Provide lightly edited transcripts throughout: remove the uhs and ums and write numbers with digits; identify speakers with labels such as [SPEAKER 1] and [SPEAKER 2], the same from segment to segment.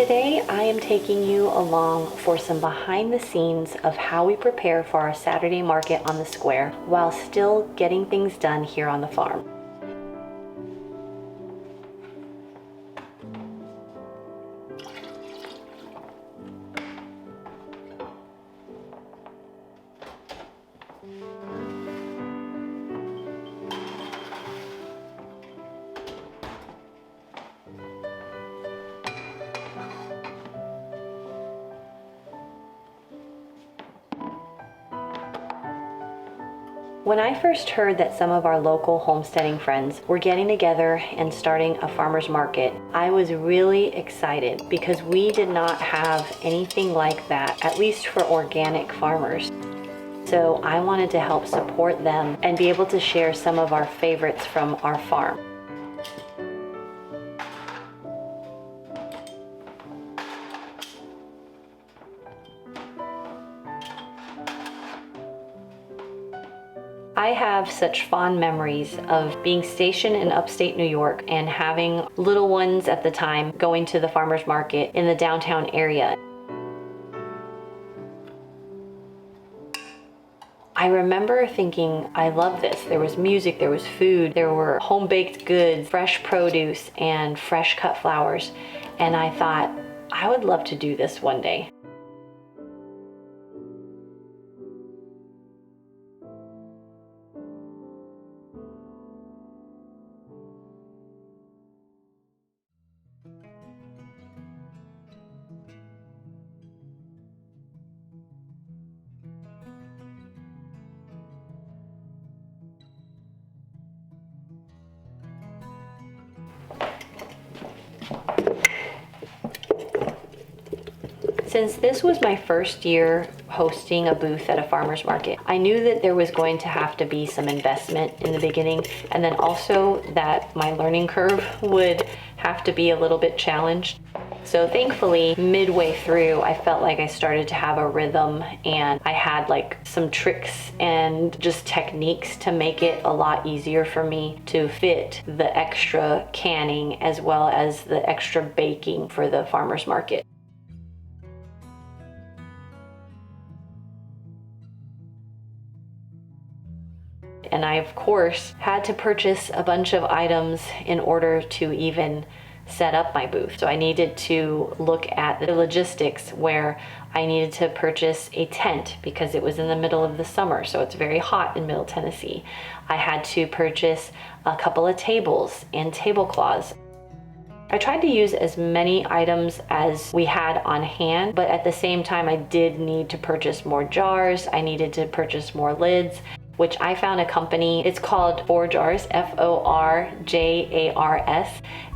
[SPEAKER 1] Today I am taking you along for some behind the scenes of how we prepare for our Saturday market on the square while still getting things done here on the farm. When I first heard that some of our local homesteading friends were getting together and starting a farmer's market, I was really excited because we did not have anything like that, at least for organic farmers. So I wanted to help support them and be able to share some of our favorites from our farm. I have such fond memories of being stationed in upstate New York and having little ones at the time going to the farmer's market in the downtown area. I remember thinking, I love this. There was music, there was food, there were home-baked goods, fresh produce, and fresh cut flowers. And I thought, I would love to do this one day. Since this was my first year hosting a booth at a farmer's market, I knew that there was going to have to be some investment in the beginning, and then also that my learning curve would have to be a little bit challenged. So thankfully, midway through, I felt like I started to have a rhythm, and I had like some tricks and just techniques to make it a lot easier for me to fit the extra canning as well as the extra baking for the farmer's market. And I, of course, had to purchase a bunch of items in order to even set up my booth. So I needed to look at the logistics where I needed to purchase a tent because it was in the middle of the summer, so it's very hot in Middle Tennessee. I had to purchase a couple of tables and tablecloths. I tried to use as many items as we had on hand, but at the same time I did need to purchase more jars. I needed to purchase more lids, which I found a company, it's called Forjars, F-O-R-J-A-R-S,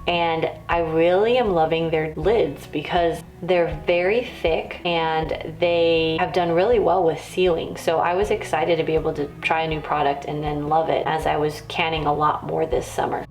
[SPEAKER 1] and I really am loving their lids because they're very thick and they have done really well with sealing. So I was excited to be able to try a new product and then love it as I was canning a lot more this summer.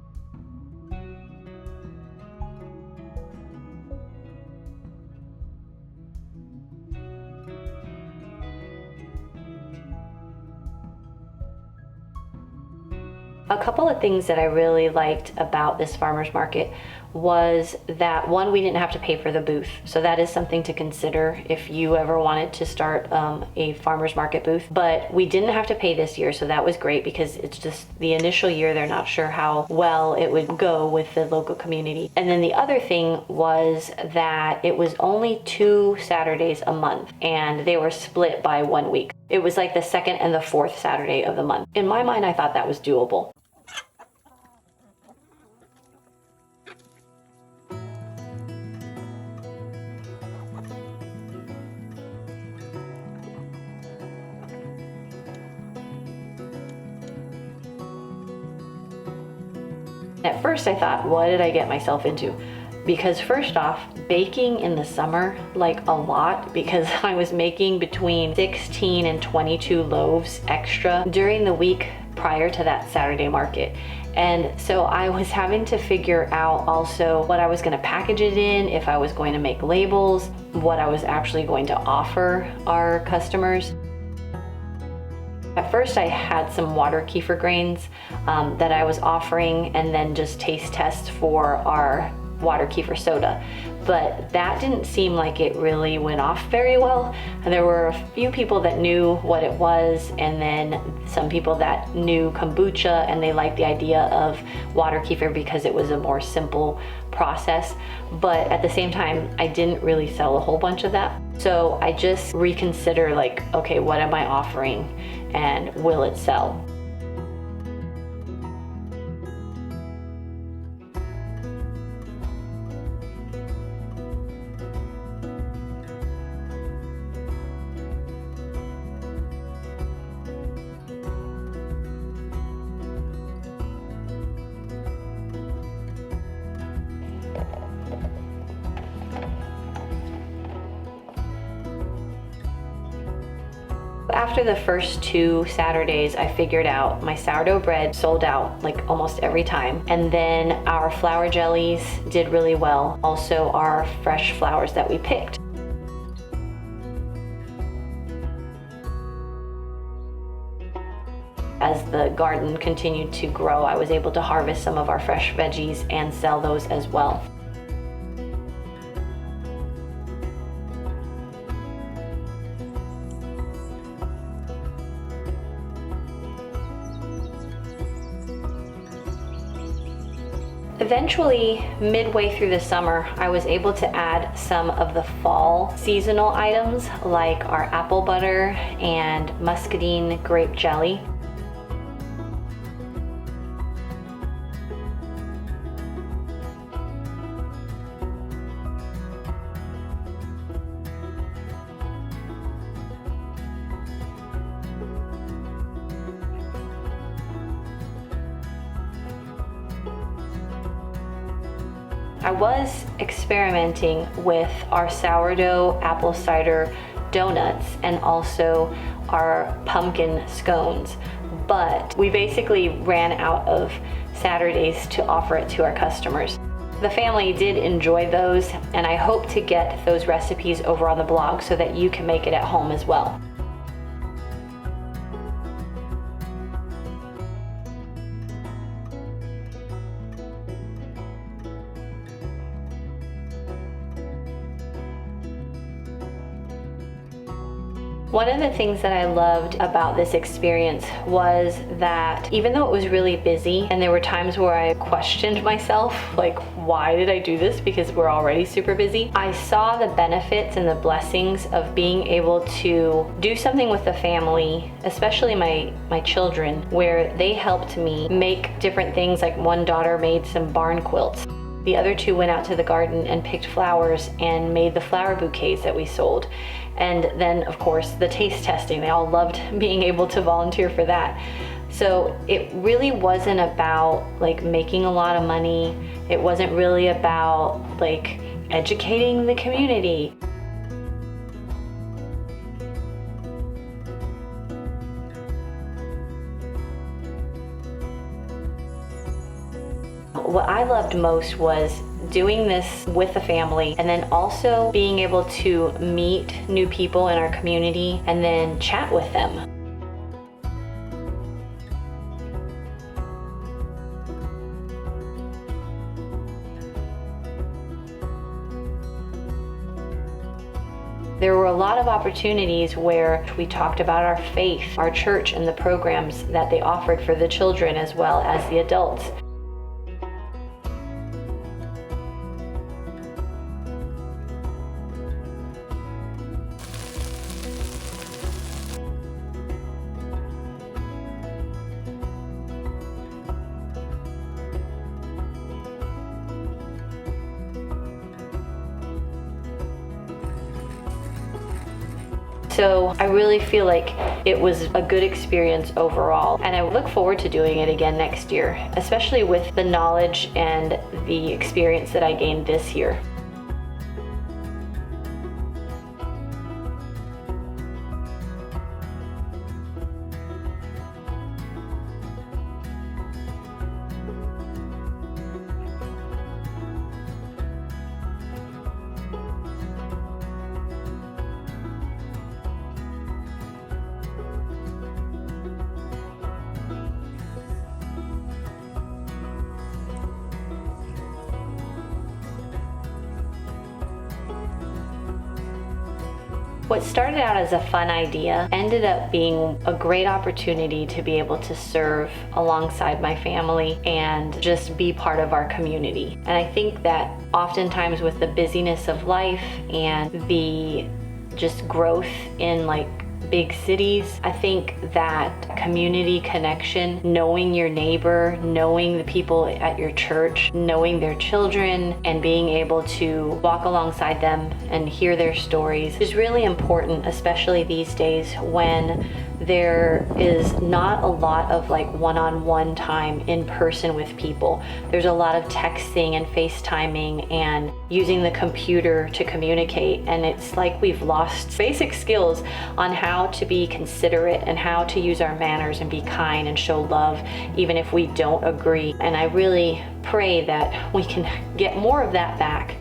[SPEAKER 1] A couple of things that I really liked about this farmer's market was that, one, we didn't have to pay for the booth. So that is something to consider if you ever wanted to start a farmer's market booth. But we didn't have to pay this year, so that was great because it's just the initial year, they're not sure how well it would go with the local community. And then the other thing was that it was only 2 Saturdays a month and they were split by 1 week. It was like the second and the fourth Saturday of the month. In my mind, I thought that was doable. At first I thought, what did I get myself into? Because first off, baking in the summer, like a lot, because I was making between 16 and 22 loaves extra during the week prior to that Saturday market. And so I was having to figure out also what I was going to package it in, if I was going to make labels, what I was actually going to offer our customers. At first I had some water kefir grains that I was offering, and then just taste tests for our water kefir soda. But that didn't seem like it really went off very well. And there were a few people that knew what it was, and then some people that knew kombucha, and they liked the idea of water kefir because it was a more simple process. But at the same time, I didn't really sell a whole bunch of that. So I just reconsider, like, okay, what am I offering and will it sell? After the first 2 Saturdays, I figured out my sourdough bread sold out like almost every time. And then our flour jellies did really well. Also our fresh flowers that we picked. As the garden continued to grow, I was able to harvest some of our fresh veggies and sell those as well. Eventually, midway through the summer, I was able to add some of the fall seasonal items like our apple butter and muscadine grape jelly. I was experimenting with our sourdough apple cider donuts and also our pumpkin scones, but we basically ran out of Saturdays to offer it to our customers. The family did enjoy those, and I hope to get those recipes over on the blog so that you can make it at home as well. One of the things that I loved about this experience was that even though it was really busy and there were times where I questioned myself, like, why did I do this? Because we're already super busy. I saw the benefits and the blessings of being able to do something with the family, especially my children, where they helped me make different things. Like one daughter made some barn quilts. The other 2 went out to the garden and picked flowers and made the flower bouquets that we sold. And then, of course, the taste testing. They all loved being able to volunteer for that. So it really wasn't about like making a lot of money. It wasn't really about like educating the community. What I loved most was doing this with the family, and then also being able to meet new people in our community and then chat with them. There were a lot of opportunities where we talked about our faith, our church, and the programs that they offered for the children as well as the adults. So I really feel like it was a good experience overall, and I look forward to doing it again next year, especially with the knowledge and the experience that I gained this year. What started out as a fun idea ended up being a great opportunity to be able to serve alongside my family and just be part of our community. And I think that oftentimes with the busyness of life and the just growth in like big cities, I think that community connection, knowing your neighbor, knowing the people at your church, knowing their children, and being able to walk alongside them and hear their stories is really important, especially these days when there is not a lot of like one-on-one time in person with people. There's a lot of texting and FaceTiming and using the computer to communicate, and it's like we've lost basic skills on how to be considerate and how to use our manners and be kind and show love even if we don't agree. And I really pray that we can get more of that back.